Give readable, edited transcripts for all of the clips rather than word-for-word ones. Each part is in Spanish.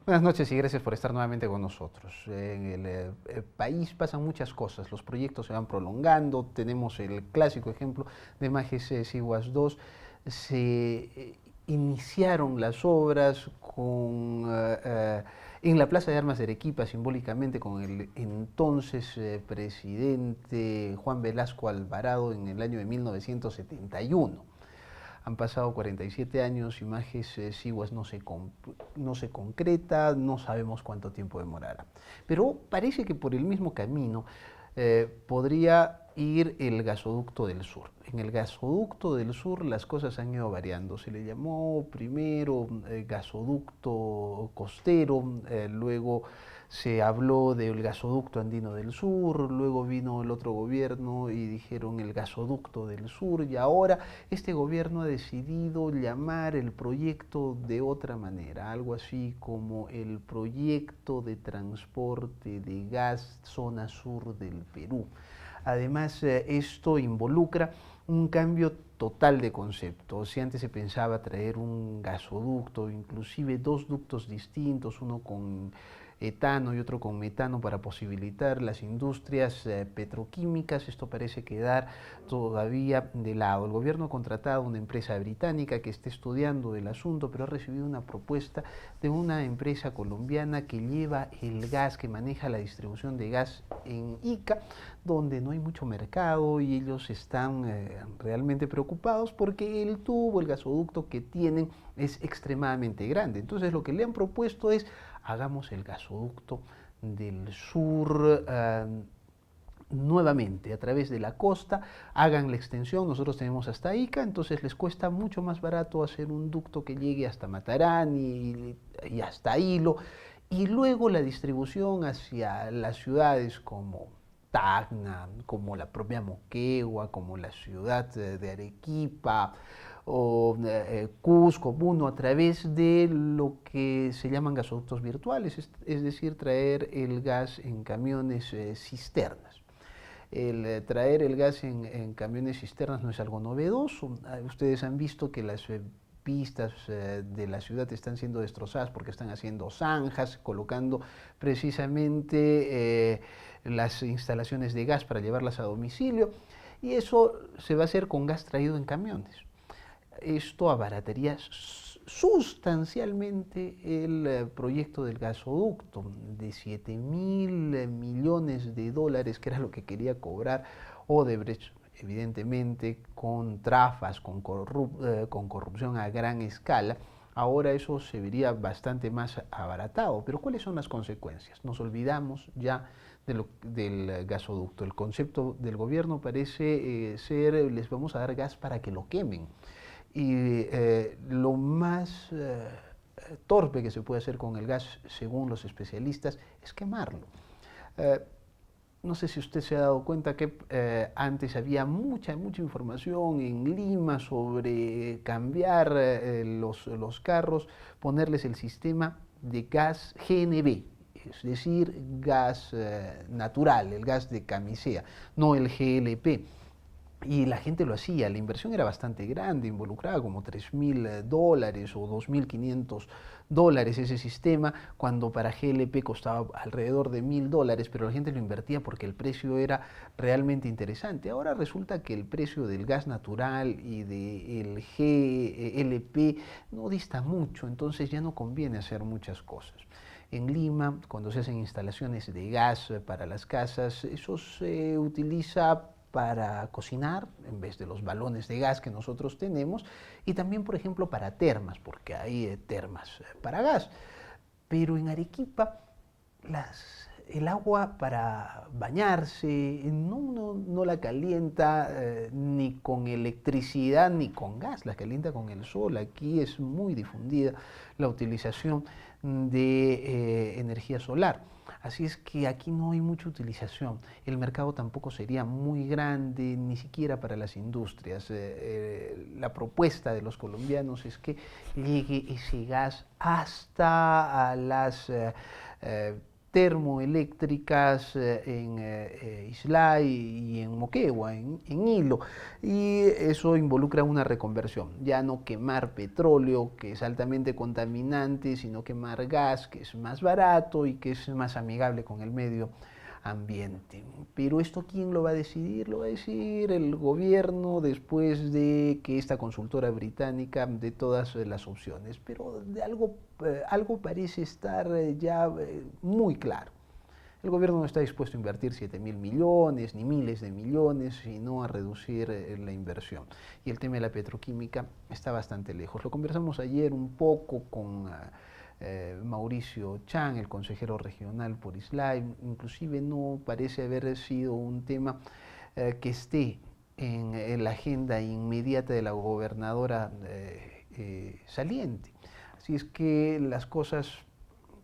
Buenas noches y gracias por estar nuevamente con nosotros. En el país pasan muchas cosas, los proyectos se van prolongando, tenemos el clásico ejemplo de Majes Siguas 2, se iniciaron las obras en la Plaza de Armas de Arequipa, simbólicamente con el entonces presidente Juan Velasco Alvarado en el año de 1971. Han pasado 47 años y Majes Siguas no se concreta, no sabemos cuánto tiempo demorará. Pero parece que por el mismo camino podría ir el gasoducto del sur. En el gasoducto del sur las cosas han ido variando. Se le llamó primero gasoducto costero, luego se habló del gasoducto andino del sur, luego vino el otro gobierno y dijeron el gasoducto del sur, y ahora este gobierno ha decidido llamar el proyecto de otra manera, algo así como el proyecto de transporte de gas zona sur del Perú. Además, esto involucra un cambio total de concepto. Si antes se pensaba traer un gasoducto, inclusive dos ductos distintos, uno con etano y otro con metano para posibilitar las industrias petroquímicas, esto parece quedar todavía de lado. El gobierno ha contratado a una empresa británica que está estudiando el asunto, pero ha recibido una propuesta de una empresa colombiana que lleva el gas, que maneja la distribución de gas en Ica, donde no hay mucho mercado y ellos están realmente preocupados porque el tubo, el gasoducto que tienen es extremadamente grande. Entonces lo que le han propuesto es hagamos el gasoducto del sur nuevamente a través de la costa, hagan la extensión, nosotros tenemos hasta Ica, entonces les cuesta mucho más barato hacer un ducto que llegue hasta Matarán y hasta Hilo, y luego la distribución hacia las ciudades como Tacna, como la propia Moquegua, como la ciudad de Arequipa o Cusco, Puno, a través de lo que se llaman gasoductos virtuales, es decir, traer el gas en camiones cisternas. El traer el gas en camiones cisternas no es algo novedoso. Ustedes han visto que las pistas de la ciudad están siendo destrozadas porque están haciendo zanjas, colocando precisamente las instalaciones de gas para llevarlas a domicilio, y eso se va a hacer con gas traído en camiones. Esto abarataría sustancialmente el proyecto del gasoducto de 7.000 millones de dólares, que era lo que quería cobrar Odebrecht, evidentemente con trafas, con corrupción a gran escala. Ahora eso se vería bastante más abaratado. Pero ¿cuáles son las consecuencias? Nos olvidamos ya del gasoducto. El concepto del gobierno parece ser, les vamos a dar gas para que lo quemen. Y lo más torpe que se puede hacer con el gas, según los especialistas, es quemarlo. Eh, no sé si usted se ha dado cuenta que antes había mucha información en Lima sobre cambiar los carros, ponerles el sistema de gas GNB, es decir, gas natural, el gas de camisea, no el GLP. Y la gente lo hacía, la inversión era bastante grande, involucraba como $3.000 o $2.500 ese sistema, cuando para GLP costaba alrededor de $1.000, pero la gente lo invertía porque el precio era realmente interesante. Ahora resulta que el precio del gas natural y del GLP no dista mucho, entonces ya no conviene hacer muchas cosas. En Lima, cuando se hacen instalaciones de gas para las casas, eso se utiliza para cocinar en vez de los balones de gas que nosotros tenemos, y también, por ejemplo, para termas, porque hay termas para gas. Pero en Arequipa el agua para bañarse no la calienta ni con electricidad ni con gas, la calienta con el sol. Aquí es muy difundida la utilización de energía solar. Así es que aquí no hay mucha utilización. El mercado tampoco sería muy grande, ni siquiera para las industrias. La propuesta de los colombianos es que llegue ese gas hasta a las termoeléctricas en Islay y en Moquegua, en Hilo, y eso involucra una reconversión, ya no quemar petróleo, que es altamente contaminante, sino quemar gas, que es más barato y que es más amigable con el medio ambiente. Pero esto, ¿quién lo va a decidir? Lo va a decidir el gobierno después de que esta consultora británica dé todas las opciones. Pero de algo parece estar ya muy claro. El gobierno no está dispuesto a invertir 7.000 millones ni miles de millones, sino a reducir la inversión. Y el tema de la petroquímica está bastante lejos. Lo conversamos ayer un poco con Mauricio Chan, el consejero regional por Islay. Inclusive no parece haber sido un tema que esté en la agenda inmediata de la gobernadora saliente. Así es que las cosas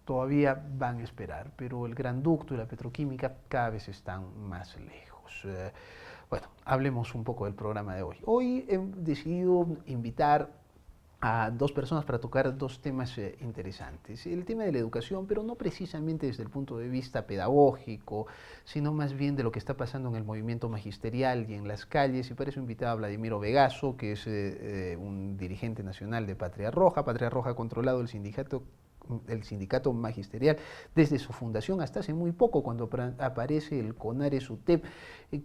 todavía van a esperar, pero el gran ducto y la petroquímica cada vez están más lejos. Bueno, hablemos un poco del programa de hoy. Hoy he decidido invitar a dos personas para tocar dos temas interesantes. El tema de la educación, pero no precisamente desde el punto de vista pedagógico, sino más bien de lo que está pasando en el movimiento magisterial y en las calles. Y para eso he invitado a Vladimiro Vegaso, que es un dirigente nacional de Patria Roja. Patria Roja ha controlado el sindicato magisterial desde su fundación hasta hace muy poco, cuando aparece el CONARES-UTEP,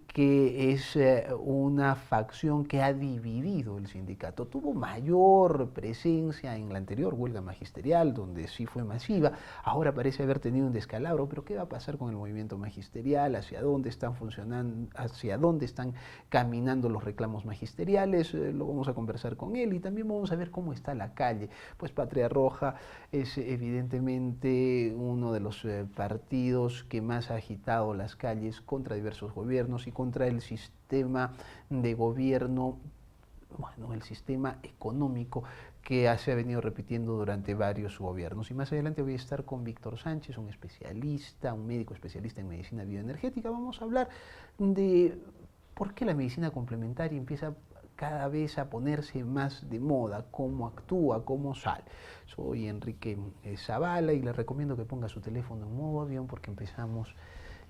que es una facción que ha dividido el sindicato. Tuvo mayor presencia en la anterior huelga magisterial, donde sí fue masiva. Ahora parece haber tenido un descalabro, pero ¿qué va a pasar con el movimiento magisterial? ¿Hacia dónde están funcionando? ¿Hacia dónde están caminando los reclamos magisteriales? Lo vamos a conversar con él, y también vamos a ver cómo está la calle. Pues Patria Roja es evidentemente uno de los partidos que más ha agitado las calles contra diversos gobiernos y contra el sistema de gobierno, bueno, el sistema económico que se ha venido repitiendo durante varios gobiernos. Y más adelante voy a estar con Víctor Sánchez, un especialista, un médico especialista en medicina bioenergética. Vamos a hablar de por qué la medicina complementaria empieza cada vez a ponerse más de moda, cómo actúa, cómo sale. Soy Enrique Zavala y le recomiendo que ponga su teléfono en modo avión porque empezamos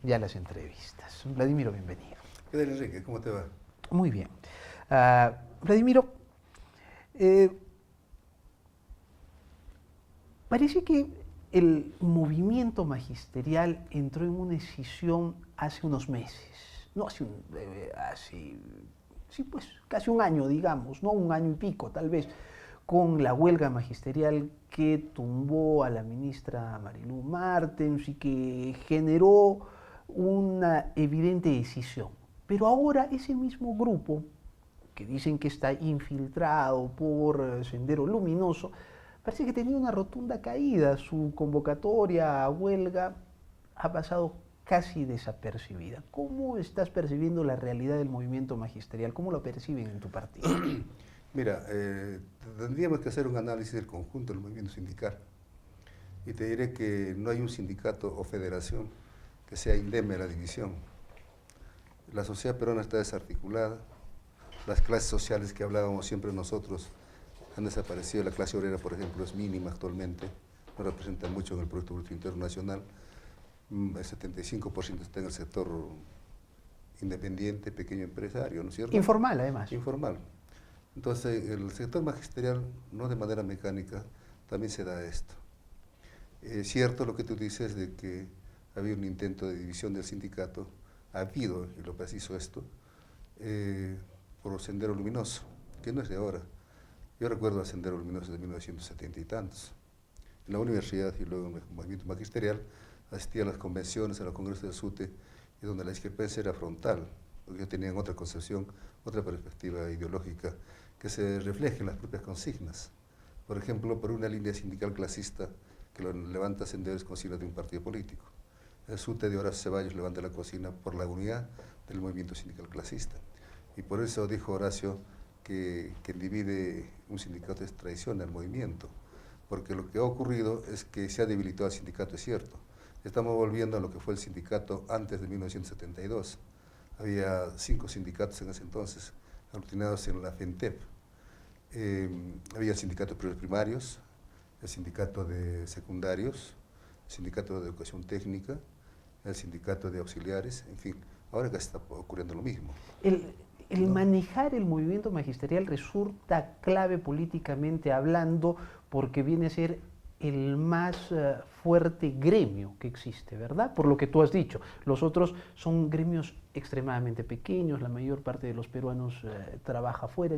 ya las entrevistas. Vladimiro, bienvenido. ¿Qué tal, Enrique? ¿Cómo te va? Muy bien. Vladimiro, parece que el movimiento magisterial entró en una escisión hace unos meses, no hace, sí, pues casi un año, digamos, no un año y pico tal vez, con la huelga magisterial que tumbó a la ministra Marilu Martens y que generó una evidente decisión. Pero ahora ese mismo grupo, que dicen que está infiltrado por Sendero Luminoso, parece que tenía una rotunda caída. Su convocatoria a huelga ha pasado casi desapercibida. ¿Cómo estás percibiendo la realidad del movimiento magisterial? ¿Cómo lo perciben en tu partido? Mira, tendríamos que hacer un análisis del conjunto del movimiento sindical. Y te diré que no hay un sindicato o federación que sea indemne a la división. La sociedad peruana está desarticulada, las clases sociales que hablábamos siempre nosotros han desaparecido. La clase obrera, por ejemplo, es mínima actualmente, no representa mucho en el Producto Bruto Interno Nacional. El 75% está en el sector independiente, pequeño empresario, ¿no es cierto? Informal, además. Informal. Entonces, el sector magisterial, no de manera mecánica, también se da esto. Es cierto lo que tú dices de que había un intento de división del sindicato, ha habido, y lo preciso esto, por Sendero Luminoso, que no es de ahora. Yo recuerdo a Sendero Luminoso de 1970 y tantos. En la universidad y luego en el movimiento magisterial asistía a las convenciones, a los congresos del SUTE, y donde la discrepancia era frontal, porque ellos tenían otra concepción, otra perspectiva ideológica que se refleja en las propias consignas. Por ejemplo, por una línea sindical clasista que lo levanta Sendero es consigna de un partido político. El SUTE de Horacio Ceballos levanta la consigna por la unidad del movimiento sindical clasista. Y por eso dijo Horacio que quien divide un sindicato es traiciona al movimiento, porque lo que ha ocurrido es que se ha debilitado al sindicato, es cierto. Estamos volviendo a lo que fue el sindicato antes de 1972. Había 5 sindicatos en ese entonces, aglutinados en la FENTEP. Había el sindicato de primarios, el sindicato de secundarios, el sindicato de educación técnica, el sindicato de auxiliares, en fin, ahora que está ocurriendo lo mismo. El ¿no? manejar el movimiento magisterial resulta clave políticamente hablando porque viene a ser el más fuerte gremio que existe, ¿verdad? Por lo que tú has dicho. Los otros son gremios extremadamente pequeños, la mayor parte de los peruanos trabaja fuera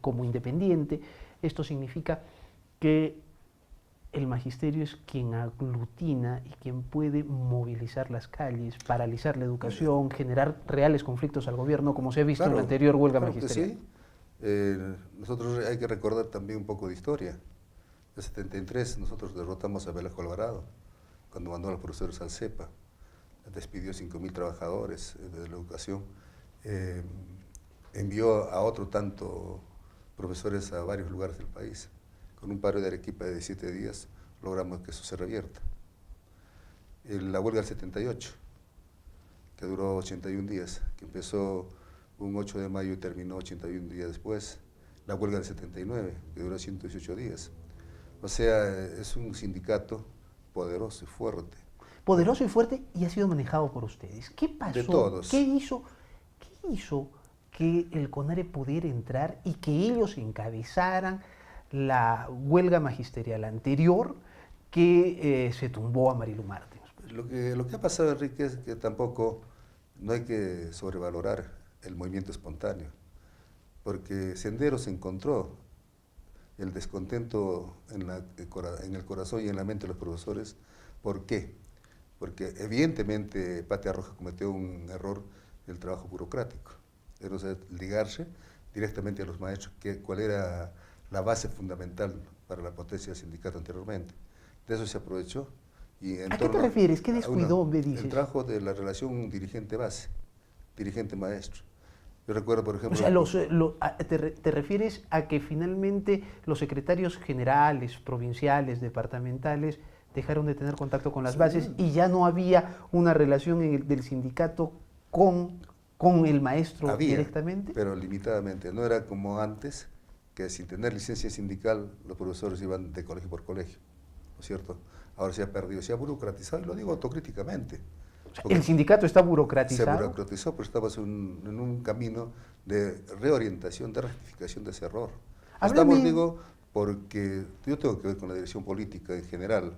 como independiente. Esto significa que el magisterio es quien aglutina y quien puede movilizar las calles, paralizar la educación, generar reales conflictos al gobierno, como se ha visto en la anterior huelga magisterial. Sí. Nosotros hay que recordar también un poco de historia. En el 73 nosotros derrotamos a Velasco Alvarado, cuando mandó a los profesores al CEPA, despidió 5.000 trabajadores de la educación, envió a otro tanto profesores a varios lugares del país. Con un paro de Arequipa de 17 días logramos que eso se revierta. La huelga del 78, que duró 81 días, que empezó un 8 de mayo y terminó 81 días después. La huelga del 79, que duró 118 días. O sea, es un sindicato poderoso y fuerte. Poderoso y fuerte, y ha sido manejado por ustedes. ¿Qué pasó? De todos. ¿Qué hizo que el CONARE pudiera entrar y que ellos encabezaran la huelga magisterial anterior que se tumbó a Marilu Martins? Lo que ha pasado, Enrique, es que tampoco no hay que sobrevalorar el movimiento espontáneo, porque Senderos encontró el descontento en el corazón y en la mente de los profesores. ¿Por qué? Porque evidentemente Patria Roja cometió un error en el trabajo burocrático, era ligarse directamente a los maestros, cuál era la base fundamental para la potencia del sindicato anteriormente. De eso se aprovechó. Y ¿A qué te refieres? ¿Qué descuidó, me dices? El trabajo de la relación dirigente-base, dirigente-maestro. Yo recuerdo, por ejemplo... O sea, te refieres a que finalmente los secretarios generales, provinciales, departamentales, dejaron de tener contacto con las bases y ya no había una relación del sindicato con el maestro directamente? Pero limitadamente. No era como antes, que sin tener licencia sindical los profesores iban de colegio por colegio, ¿no es cierto? Ahora se ha perdido, se ha burocratizado, y lo digo autocríticamente. ¿El sindicato está burocratizado? Se burocratizó, pero estamos en un camino de reorientación, de rectificación de ese error. Estamos, digo, porque yo tengo que ver con la dirección política en general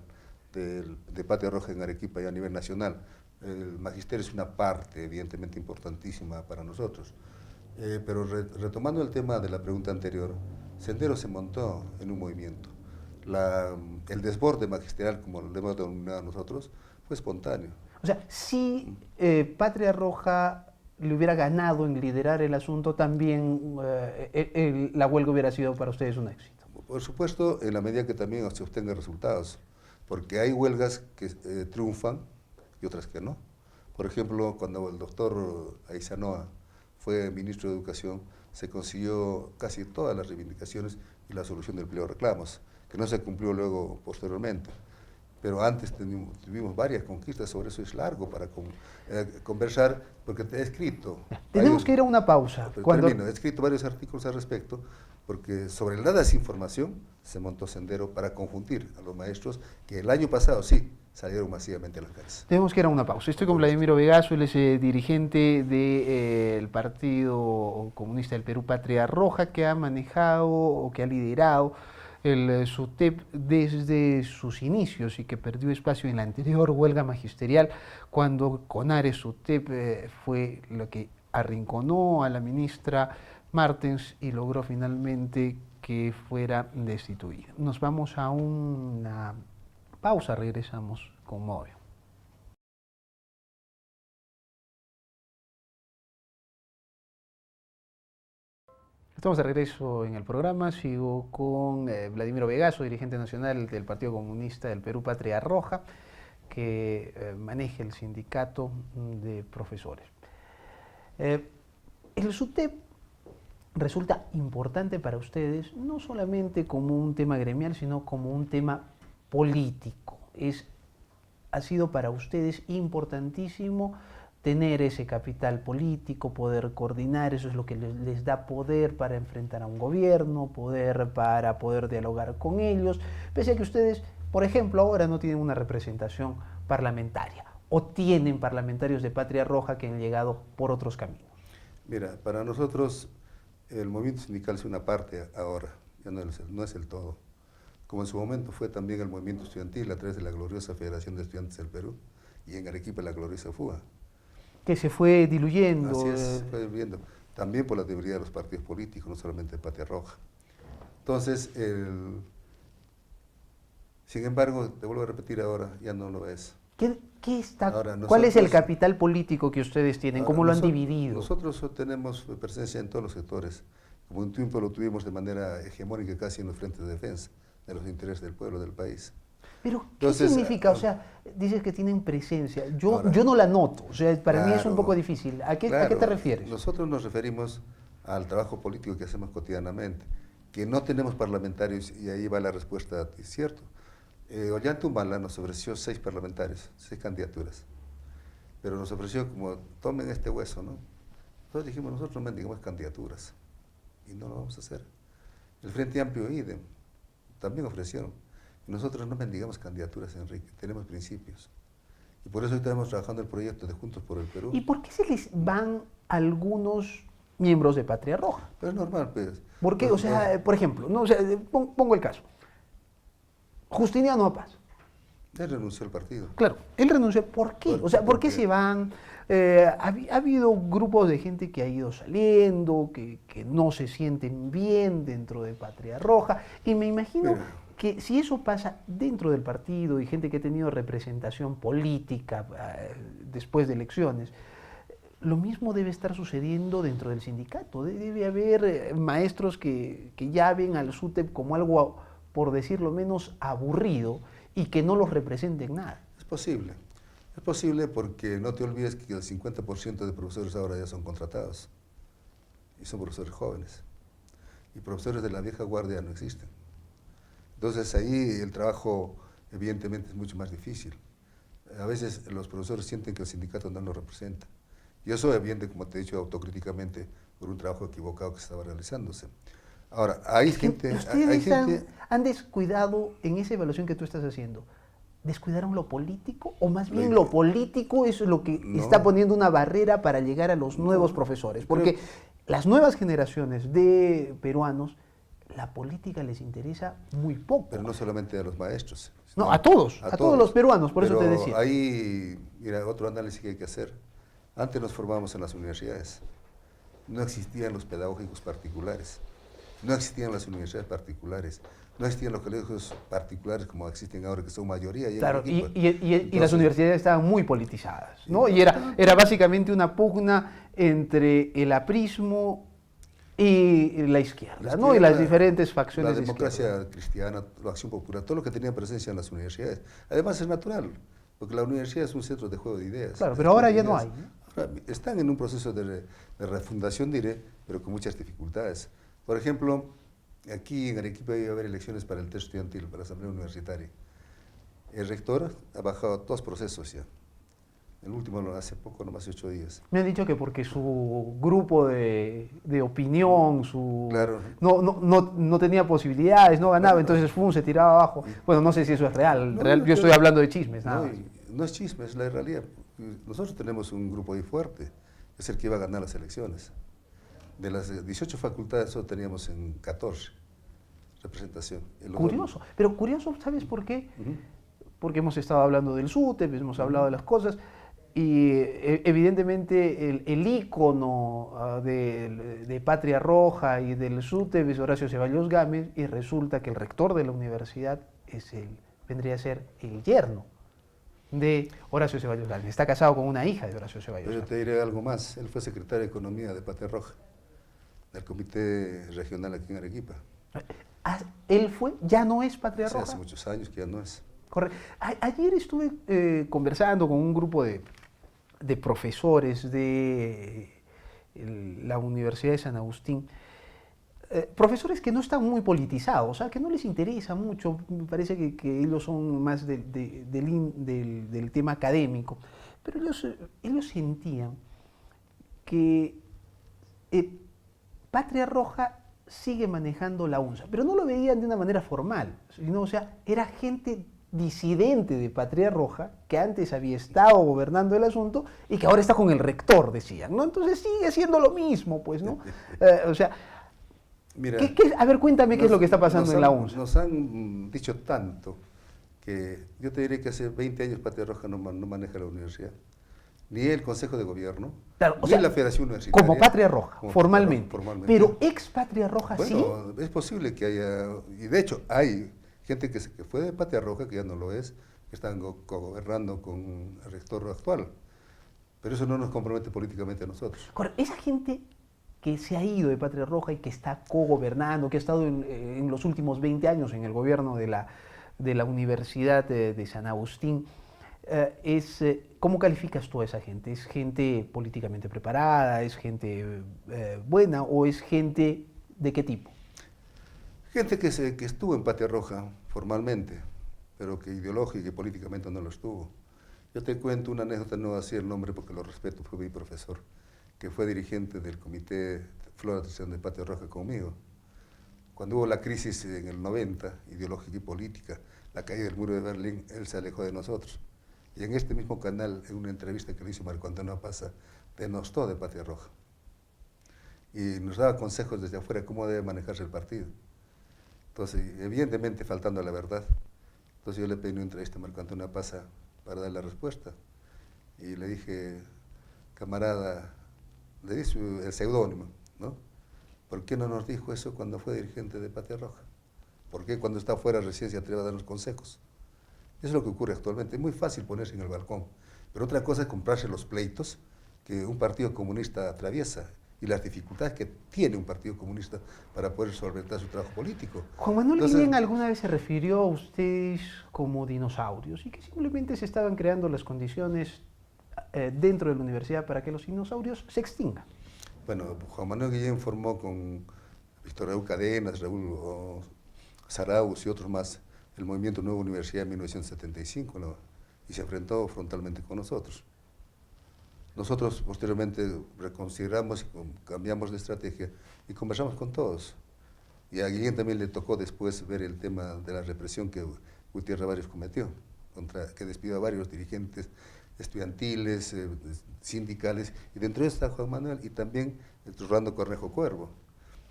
de Patria Roja en Arequipa y a nivel nacional. El magisterio es una parte, evidentemente, importantísima para nosotros. Pero retomando el tema de la pregunta anterior, Sendero se montó en un movimiento. El desborde magisterial, como lo hemos denominado nosotros, fue espontáneo. O sea, si Patria Roja le hubiera ganado en liderar el asunto, también la huelga hubiera sido para ustedes un éxito. Por supuesto, en la medida que también se obtengan resultados, porque hay huelgas que triunfan y otras que no. Por ejemplo, cuando el doctor Aizanoa fue ministro de Educación, se consiguió casi todas las reivindicaciones y la solución del pliego de reclamos, que no se cumplió luego posteriormente. Pero antes tuvimos varias conquistas, sobre eso es largo para conversar, porque te he escrito... Tenemos que ir a una pausa. He escrito varios artículos al respecto, porque sobre la desinformación se montó Sendero para confundir a los maestros que el año pasado sí salieron masivamente a las calles. Tenemos que ir a una pausa. Estoy con Vladimiro Vegaso, él es dirigente del Partido Comunista del Perú, Patria Roja, que ha manejado o que ha liderado el SUTEP desde sus inicios y que perdió espacio en la anterior huelga magisterial cuando CONARE SUTEP fue lo que arrinconó a la ministra Martens y logró finalmente que fuera destituida. Nos vamos a una pausa, regresamos con Movio. Estamos de regreso en el programa, sigo con Vladimiro Vegaso, dirigente nacional del Partido Comunista del Perú, Patria Roja, que maneja el sindicato de profesores. El SUTEP resulta importante para ustedes, no solamente como un tema gremial, sino como un tema político. Ha sido para ustedes importantísimo tener ese capital político, poder coordinar, eso es lo que les da poder para enfrentar a un gobierno, para poder dialogar con ellos, pese a que ustedes por ejemplo, ahora no tienen una representación parlamentaria o tienen parlamentarios de Patria Roja que han llegado por otros caminos? Mira, para nosotros el movimiento sindical es una parte ahora, ya no es el todo. Como en su momento fue también el movimiento estudiantil a través de la gloriosa Federación de Estudiantes del Perú y en Arequipa la gloriosa FUA. Que se fue diluyendo. Así es, fue diluyendo. También por la debilidad de los partidos políticos, no solamente de Patria Roja. Entonces, sin embargo, te vuelvo a repetir ahora, ya no lo es. ¿Cuál es el capital político que ustedes tienen? ¿Cómo lo han dividido? Nosotros tenemos presencia en todos los sectores. Como un tiempo lo tuvimos de manera hegemónica casi en los frentes de defensa de los intereses del pueblo, del país. Pero, ¿qué significa? O sea, dices que tienen presencia. Yo no la noto. O sea, para mí es un poco difícil. ¿A qué te refieres? Nosotros nos referimos al trabajo político que hacemos cotidianamente, que no tenemos parlamentarios, y ahí va la respuesta, es cierto. Ollantaytamala nos ofreció 6 parlamentarios, 6 candidaturas, pero nos ofreció como, tomen este hueso, ¿no? Nosotros dijimos, nosotros no mendigamos candidaturas, y no lo vamos a hacer. El Frente Amplio idem, también ofrecieron. Y nosotros no mendigamos candidaturas, Enrique, tenemos principios. Y por eso hoy estamos trabajando el proyecto de Juntos por el Perú. ¿Y por qué se les van algunos miembros de Patria Roja? Pero es normal, pues. ¿Por qué? O sea, por ejemplo, no, o sea, pongo el caso. Justiniano Paz. Él renunció al partido. Claro, él renunció. ¿Por qué? O sea, ¿por qué se van? Ha habido grupos de gente que ha ido saliendo, que no se sienten bien dentro de Patria Roja, y me imagino que si eso pasa dentro del partido y gente que ha tenido representación política después de elecciones, lo mismo debe estar sucediendo dentro del sindicato. Debe haber maestros que ya ven al SUTEP como algo, por decirlo menos, aburrido y que no los representen nada. Es posible porque no te olvides que el 50% de profesores ahora ya son contratados y son profesores jóvenes y profesores de la vieja guardia no existen. Entonces ahí el trabajo evidentemente es mucho más difícil. A veces los profesores sienten que el sindicato no los representa. Y eso evidente, como te he dicho autocríticamente, por un trabajo equivocado que estaba realizándose. Ahora, hay gente... ¿Ustedes han descuidado en esa evaluación que tú estás haciendo? ¿Descuidaron lo político? ¿O más bien lo político es lo que está poniendo una barrera para llegar a los nuevos profesores? Porque las nuevas generaciones de peruanos, la política les interesa muy poco. Pero no solamente a los maestros. No, a todos los peruanos, por eso te decía. Ahí, mira, otro análisis que hay que hacer. Antes nos formábamos en las universidades. No existían los pedagógicos particulares. No existían las universidades particulares. No existían los colegios particulares como existen ahora, que son mayoría. Claro, y las universidades estaban muy politizadas, ¿no? Y era básicamente una pugna entre el aprismo y la izquierda, ¿no? Y las diferentes facciones de izquierda. La democracia cristiana, la acción popular, todo lo que tenía presencia en las universidades. Además es natural, porque la universidad es un centro de juego de ideas. Claro, pero ahora ya no hay, ¿no? Ahora están en un proceso de refundación, diré, pero con muchas dificultades. Por ejemplo, aquí en Arequipa iba a haber elecciones para el test estudiantil, para la asamblea universitaria. El rector ha bajado 2 procesos ya. El último hace poco, nomás 8 días. Me han dicho que porque su grupo de opinión, claro. no tenía posibilidades, no ganaba, entonces se tiraba abajo. Bueno, no sé si eso es real. Yo estoy hablando de chismes, nada. No es chisme, es la realidad. Nosotros tenemos un grupo ahí fuerte, es el que iba a ganar las elecciones. De las 18 facultades solo teníamos en 14 representación. Curioso, pero curioso, ¿sabes por qué? Porque hemos estado hablando del SUTEP, hemos hablado de las cosas, y evidentemente el ícono de Patria Roja y del SUTEP es Horacio Ceballos Gámez, y resulta que el rector de la universidad vendría a ser el yerno de Horacio Ceballos Gámez. Está casado con una hija de Horacio Ceballos Gámez. Yo te diré algo más, él fue secretario de Economía de Patria Roja, del Comité Regional aquí en Arequipa. ¿Él fue? ¿Ya no es Patria Roja? Sí, hace muchos años que ya no es. Correcto. Ayer estuve conversando con un grupo de profesores de la Universidad de San Agustín, profesores que no están muy politizados, o sea, que no les interesa mucho, me parece que ellos son más del tema académico, pero ellos sentían que Patria Roja sigue manejando la UNSA, pero no lo veían de una manera formal, sino, o sea, era gente disidente de Patria Roja, que antes había estado gobernando el asunto y que ahora está con el rector, decían, ¿no? Entonces sigue siendo lo mismo, pues, ¿no? O sea, Mira, a ver, cuéntame qué es lo que está pasando en la UNSA. Nos han dicho tanto que yo te diré que hace 20 años Patria Roja no maneja la universidad, ni el Consejo de Gobierno, Claro, ni la Federación Universitaria. Como Patria Roja, como formalmente. formalmente. Pero ex Patria Roja, sí. Bueno, es posible que haya, y de hecho hay gente que fue de Patria Roja, que ya no lo es, que están gobernando con el rector actual. Pero eso no nos compromete políticamente a nosotros. Esa gente que se ha ido de Patria Roja y que está cogobernando, que ha estado en los últimos 20 años en el gobierno de la Universidad de San Agustín, ¿cómo calificas tú a esa gente? ¿Es gente políticamente preparada? ¿Es gente buena? ¿O es gente de qué tipo? Gente que estuvo en Patria Roja formalmente, pero que ideológica y políticamente no lo estuvo. Yo te cuento una anécdota, no voy a decir el nombre porque lo respeto, fue mi profesor, que fue dirigente del Comité Floración de Patria Roja conmigo. Cuando hubo la crisis en el 90, ideológica y política, la caída del muro de Berlín, él se alejó de nosotros. Y en este mismo canal, en una entrevista que le hizo Marco Antonio Pasa, denostó de Patria Roja. Y nos daba consejos desde afuera cómo debe manejarse el partido. Entonces, evidentemente faltando a la verdad. Entonces yo le pedí una entrevista a Marco Antonio Pasa para dar la respuesta. Y le dije, camarada, le di el seudónimo, ¿no? ¿Por qué no nos dijo eso cuando fue dirigente de Patria Roja? ¿Por qué cuando está afuera recién se atreve a darnos consejos? Eso es lo que ocurre actualmente. Es muy fácil ponerse en el balcón, pero otra cosa es comprarse los pleitos que un partido comunista atraviesa y las dificultades que tiene un partido comunista para poder solventar su trabajo político. Juan Manuel Guillén alguna vez se refirió a ustedes como dinosaurios y que simplemente se estaban creando las condiciones dentro de la universidad para que los dinosaurios se extingan. Bueno, Juan Manuel Guillén formó con Víctor Raúl Cadenas, Raúl Zarauz y otros más el movimiento Nueva Universidad en 1975, ¿no? Y se enfrentó frontalmente con nosotros. Nosotros posteriormente reconsideramos, cambiamos de estrategia y conversamos con todos. Y a Guillén también le tocó después ver el tema de la represión que Gutiérrez Barrios cometió, que despidió a varios dirigentes estudiantiles, sindicales, y dentro de eso está Juan Manuel y también el Rolando Cornejo Cuervo.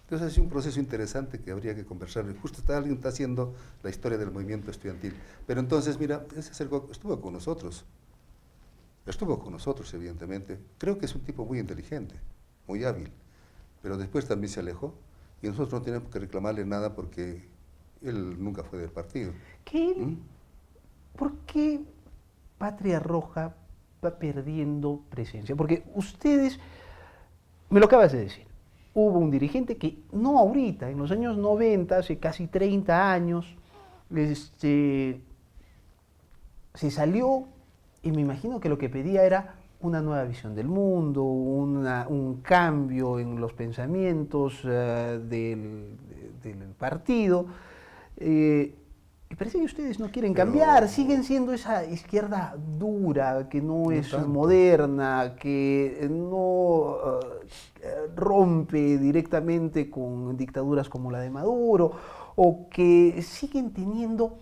Entonces es un proceso interesante que habría que conversar. Justo alguien está haciendo la historia del movimiento estudiantil. Pero entonces, mira, estuvo con nosotros. Estuvo con nosotros, evidentemente. Creo que es un tipo muy inteligente, muy hábil. Pero después también se alejó. Y nosotros no tenemos que reclamarle nada porque él nunca fue del partido. ¿Por qué Patria Roja va perdiendo presencia? Porque ustedes, me lo acabas de decir, hubo un dirigente que, no ahorita, en los años 90, hace casi 30 años, se salió y me imagino que lo que pedía era una nueva visión del mundo, un cambio en los pensamientos del partido. Y parece que ustedes no quieren cambiar, siguen siendo esa izquierda dura, que no es moderna, que no rompe directamente con dictaduras como la de Maduro, o que siguen teniendo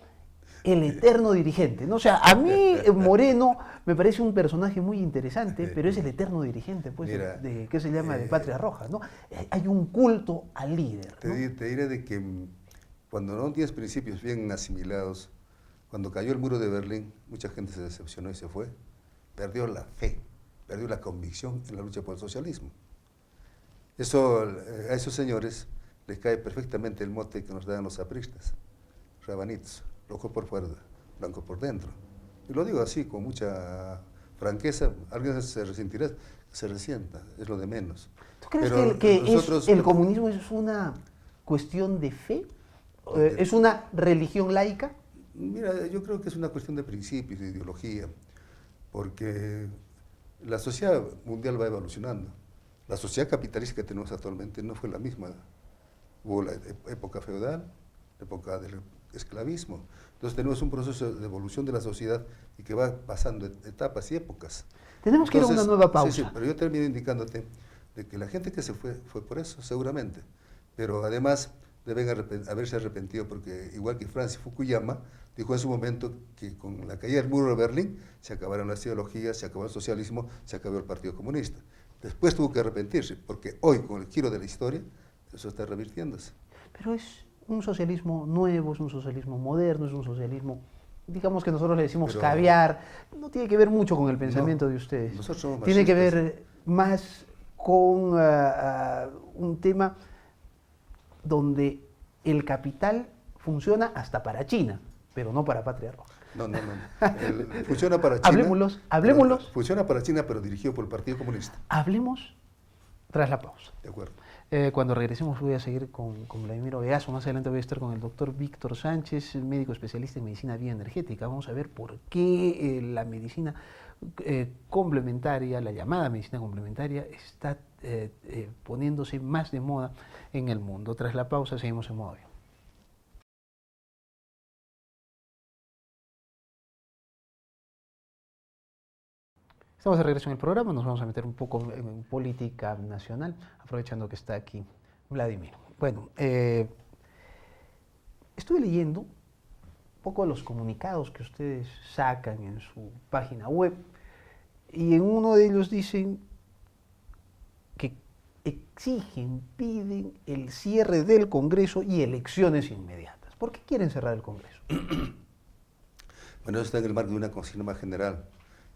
el eterno dirigente, ¿no? O sea, a mí Moreno me parece un personaje muy interesante, pero es el eterno dirigente, pues, Mira, que se llama de Patria Roja, ¿no? Hay un culto al líder, ¿no? Te diré de que cuando no tienes principios bien asimilados, cuando cayó el muro de Berlín, mucha gente se decepcionó y se fue. Perdió la fe, perdió la convicción en la lucha por el socialismo. Eso, a esos señores les cae perfectamente el mote que nos dan los apristas, rabanitos, rojo por fuera, blanco por dentro. Y lo digo así, con mucha franqueza, alguien se resentirá, se resienta, es lo de menos. ¿Tú crees que el comunismo es una cuestión de fe? ¿Es una religión laica? Mira, yo creo que es una cuestión de principios, de ideología, porque la sociedad mundial va evolucionando. La sociedad capitalista que tenemos actualmente no fue la misma. Hubo la época feudal, la época del esclavismo. Entonces tenemos un proceso de evolución de la sociedad y que va pasando etapas y épocas. Tenemos que ir a una nueva pausa. Sí, pero yo termino indicándote de que la gente que se fue por eso, seguramente. Pero además deben haberse arrepentido porque, igual que Francis Fukuyama, dijo en su momento que con la caída del muro de Berlín se acabaron las ideologías, se acabó el socialismo, se acabó el Partido Comunista. Después tuvo que arrepentirse, porque hoy, con el giro de la historia, eso está revirtiéndose. Pero es un socialismo nuevo, es un socialismo moderno, es un socialismo, digamos que nosotros le decimos Pero caviar, no tiene que ver mucho con el pensamiento de ustedes. Nosotros somos tiene que marxistas. ver más con un tema donde el capital funciona hasta para China, pero no para Patria Roja. No. Funciona para China. Hablemoslos. Funciona para China, pero dirigido por el Partido Comunista. Hablemos tras la pausa. De acuerdo. Cuando regresemos voy a seguir con Vladimir Vegaso. Más adelante voy a estar con el doctor Víctor Sánchez, médico especialista en medicina bioenergética. Vamos a ver por qué la medicina complementaria, la llamada medicina complementaria, está poniéndose más de moda en el mundo. Tras la pausa seguimos en modo avión. Estamos de regreso en el programa, nos vamos a meter un poco en política nacional, aprovechando que está aquí Vladimir. Bueno, estuve leyendo un poco los comunicados que ustedes sacan en su página web y en uno de ellos dicen que exigen, piden el cierre del Congreso y elecciones inmediatas. ¿Por qué quieren cerrar el Congreso? Bueno, eso está en el marco de una consigna más general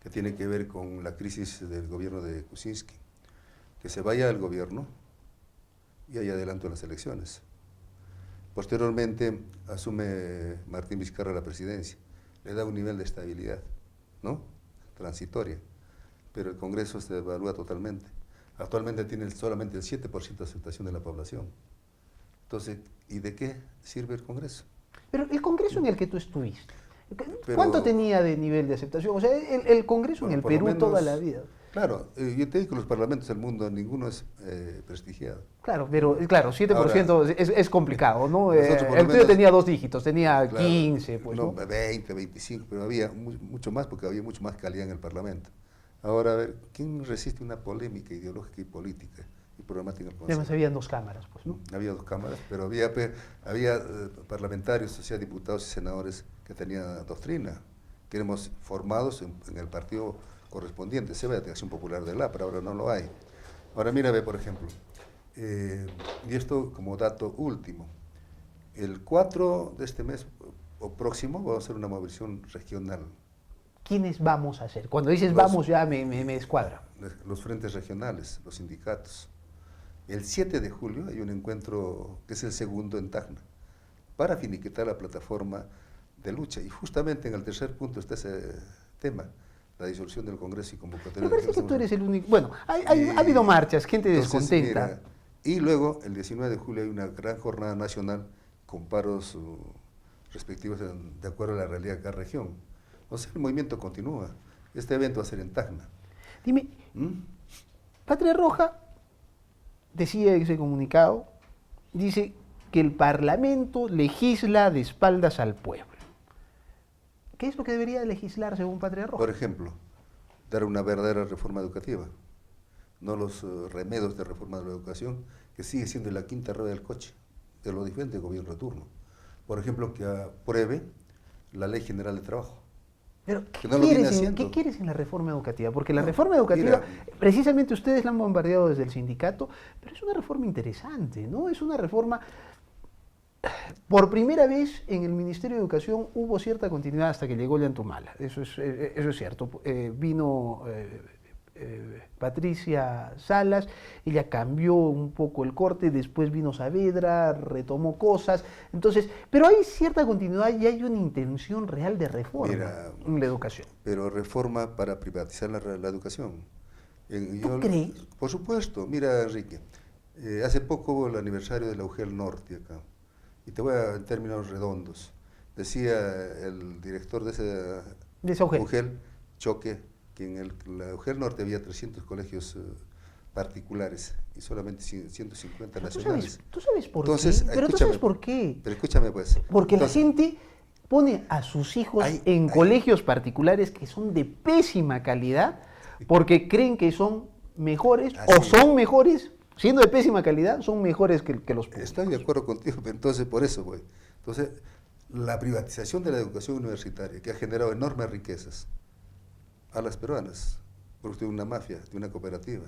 que tiene que ver con la crisis del gobierno de Kuczynski. Que se vaya al gobierno y haya adelanto en las elecciones. Posteriormente asume Martín Vizcarra la presidencia, le da un nivel de estabilidad, ¿no? Transitoria, pero el Congreso se devalúa totalmente. Actualmente tiene solamente el 7% de aceptación de la población. Entonces, ¿y de qué sirve el Congreso? Pero el Congreso en el que tú estuviste, Pero, ¿cuánto tenía de nivel de aceptación? O sea, el Congreso en el por lo Perú menos, toda la vida. Claro, yo te digo que los parlamentos del mundo, ninguno es prestigiado. Claro, pero claro, 7% ahora, es complicado, ¿no? El tuyo tenía 2 dígitos, tenía claro, 15, pues, no, ¿no? 20, 25, pero había mucho más porque había mucho más calidad en el Parlamento. Ahora, a ver, ¿quién resiste una polémica ideológica y política y programática en el Consejo? Además, habían 2 cámaras, pues, ¿no? Había 2 cámaras, pero había parlamentarios, o sea, diputados y senadores que tenían doctrina, que éramos formados en el partido correspondiente, se ve de Acción Popular de la, pero ahora no lo hay. Ahora mira, ve, por ejemplo, y esto como dato último, el 4 de este mes o próximo vamos a hacer una movilización regional. ¿Quiénes vamos a hacer? Cuando dices vamos ya me escuadra. Los frentes regionales, los sindicatos. El 7 de julio hay un encuentro que es el segundo en Tacna, para finiquitar la plataforma de lucha. Y justamente en el tercer punto está ese tema, la disolución del Congreso y convocatoria. Me parece que tú eres el único. Bueno, ha habido marchas, gente descontenta. Mira, y luego, el 19 de julio, hay una gran jornada nacional con paros respectivos de acuerdo a la realidad de cada región. O sea, el movimiento continúa. Este evento va a ser en Tacna. Dime, Patria Roja decía en ese comunicado, dice que el Parlamento legisla de espaldas al pueblo. ¿Qué es lo que debería legislar según Patria Roja? Por ejemplo, dar una verdadera reforma educativa, no los remedios de reforma de la educación, que sigue siendo la quinta rueda del coche de los diferentes gobiernos de turno. Por ejemplo, que apruebe la Ley General de Trabajo. Pero, ¿qué quieres en la reforma educativa? Porque la reforma educativa, precisamente ustedes la han bombardeado desde el sindicato, pero es una reforma interesante, ¿no? Es una reforma. Por primera vez en el Ministerio de Educación hubo cierta continuidad hasta que llegó Llantumala, eso es cierto. Vino Patricia Salas, ella cambió un poco el corte, después vino Saavedra, retomó cosas, entonces, pero hay cierta continuidad y hay una intención real de reforma en la educación. Pero reforma para privatizar la educación. ¿Tú crees? Por supuesto, mira, Enrique, hace poco hubo el aniversario de la UGEL Norte acá. Y te voy a, en términos redondos, decía el director de esa UGEL, Choque, que en la UGEL Norte había 300 colegios particulares y solamente 150 nacionales. ¿Tú sabes por qué? Pero tú sabes por qué. Pero escúchame pues. Porque la gente pone a sus hijos en colegios particulares que son de pésima calidad porque creen que son mejores o son mejores siendo de pésima calidad, son mejores que los públicos. Estoy de acuerdo contigo, pero entonces por eso voy. Entonces, la privatización de la educación universitaria, que ha generado enormes riquezas a las peruanas, producto de una mafia, de una cooperativa,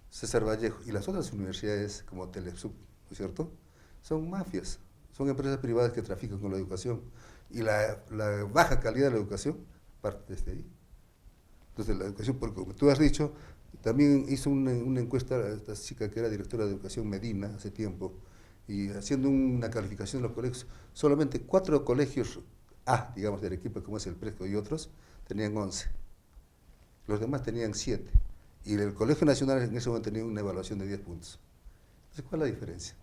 César Vallejo y las otras universidades como Telesub, ¿no es cierto? Son mafias, son empresas privadas que trafican con la educación y la baja calidad de la educación parte desde ahí. Entonces la educación, porque como tú has dicho, también hizo una encuesta a esta chica que era directora de educación, Medina, hace tiempo, y haciendo una calificación de los colegios, solamente 4 colegios A, digamos, del equipo como es el Presco y otros, tenían 11. Los demás tenían 7. Y el Colegio Nacional en ese momento tenía una evaluación de 10 puntos. Entonces, ¿cuál es la diferencia?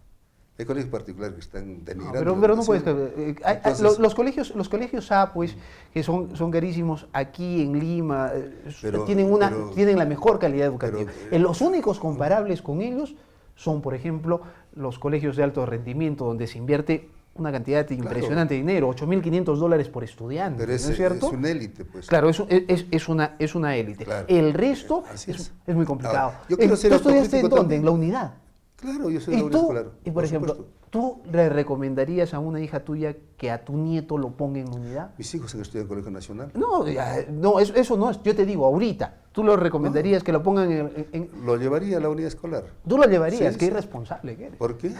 Hay colegios particulares que están denigrando. Pero no puedes. Entonces, los colegios A, pues, que son carísimos aquí en Lima, tienen la mejor calidad educativa. Los únicos comparables con ellos son, por ejemplo, los colegios de alto rendimiento, donde se invierte una cantidad impresionante de dinero, $8.500 por estudiante, pero ¿no es cierto? Es una élite, pues. Claro, es una élite. Claro. El resto es muy complicado. Ahora, yo quiero ser ¿Tú estudiaste en dónde? también. En la unidad. Claro, yo soy de la unidad escolar. Y por ejemplo, supuesto. ¿tú le recomendarías a una hija tuya que a tu nieto lo ponga en unidad? Mis hijos han estudiado en Colegio Nacional. No, eso no es. Yo te digo, ahorita, ¿tú lo recomendarías que lo pongan en...? Lo llevaría a la unidad escolar. ¿Tú lo llevarías? Sí, Qué sí. irresponsable que eres. ¿Por qué?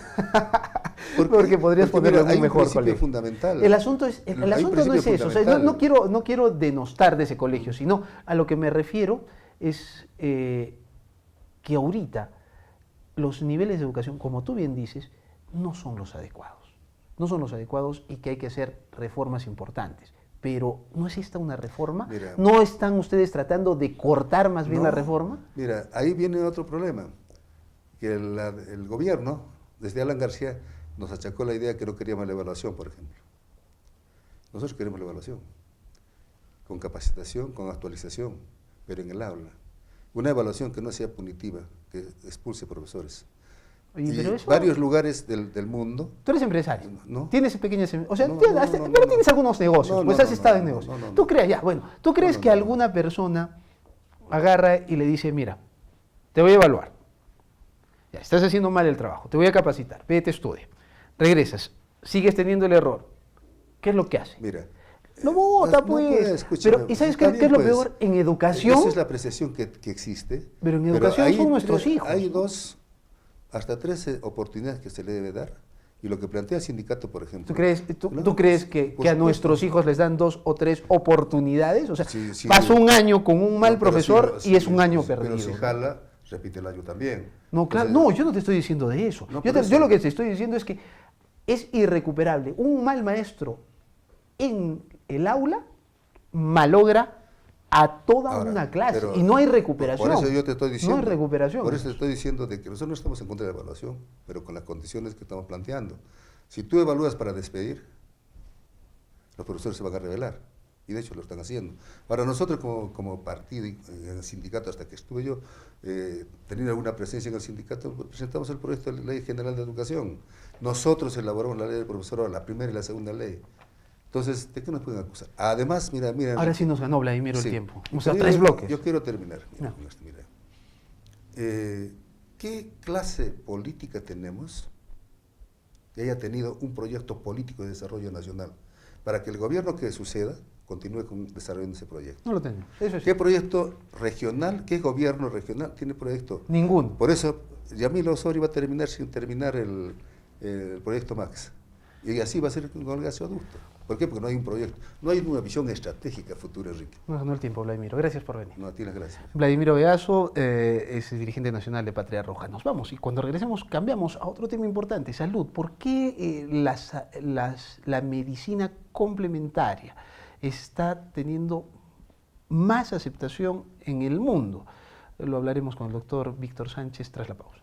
Porque podrías ponerlo en un mejor principio colegio. Fundamental. El asunto no es eso. O sea, no quiero denostar de ese colegio, sino a lo que me refiero es que ahorita los niveles de educación, como tú bien dices, no son los adecuados. No son los adecuados y que hay que hacer reformas importantes. Pero ¿no es esta una reforma? Mira, ¿No están ustedes tratando de cortar más bien la reforma? Mira, ahí viene otro problema, que el gobierno, desde Alan García, nos achacó la idea que no queríamos la evaluación, por ejemplo. Nosotros queremos la evaluación, con capacitación, con actualización, pero en el aula. Una evaluación que no sea punitiva, que expulse profesores. Oye, y pero eso... varios lugares del mundo... Tú eres empresario, ¿no? Tienes pequeñas... O sea, No, pero tienes algunos negocios, pues has estado en negocios. ¿Tú crees, ¿tú crees que alguna persona agarra y le dice, mira, te voy a evaluar, ya, estás haciendo mal el trabajo, te voy a capacitar, vete, estudia, regresas, sigues teniendo el error, ¿qué es lo que hace? Mira... Lo vota, pues. Pero, ¿y sabes qué es lo peor? En educación... Esa es la apreciación que existe. Pero en educación son nuestros hijos. Hay 2, hasta 3 oportunidades que se le debe dar. Y lo que plantea el sindicato, por ejemplo... ¿Tú crees que a nuestros hijos les dan 2 o 3 oportunidades? O sea, pasa un año con un mal profesor y es un año perdido. Pero si jala, repite el año también. No, claro, yo no te estoy diciendo de eso. Yo lo que te estoy diciendo es que es irrecuperable. Un mal maestro en el aula malogra a toda una clase y no hay recuperación. Por eso yo te estoy diciendo. No hay recuperación. Por eso te estoy diciendo de que nosotros no estamos en contra de la evaluación, pero con las condiciones que estamos planteando. Si tú evalúas para despedir, los profesores se van a rebelar. Y de hecho lo están haciendo. Para nosotros como partido y en el sindicato, hasta que estuve yo teniendo alguna presencia en el sindicato, presentamos el proyecto de Ley General de Educación. Nosotros elaboramos la ley del profesorado, la primera y la segunda ley. Entonces, ¿de qué nos pueden acusar? Además, mira... Ahora sí nos ganó, Vladimiro, el tiempo. O sea, pero 3 bloques. Yo quiero terminar. Mira. ¿Qué clase política tenemos que haya tenido un proyecto político de desarrollo nacional para que el gobierno que suceda continúe desarrollando ese proyecto? No lo tenemos. Eso es. ¿Qué proyecto regional, qué gobierno regional tiene proyecto? Ninguno. Por eso, Yamil Osorio va a terminar sin terminar el proyecto Max. Y así va a ser con el gasoducto. ¿Por qué? Porque no hay un proyecto, no hay una visión estratégica futura, Enrique. Nos ganó el tiempo, Vladimiro. Gracias por venir. No, a ti las gracias. Vladimiro Veaso es dirigente nacional de Patria Roja. Nos vamos y cuando regresemos cambiamos a otro tema importante, salud. ¿Por qué la medicina complementaria está teniendo más aceptación en el mundo? Lo hablaremos con el doctor Víctor Sánchez tras la pausa.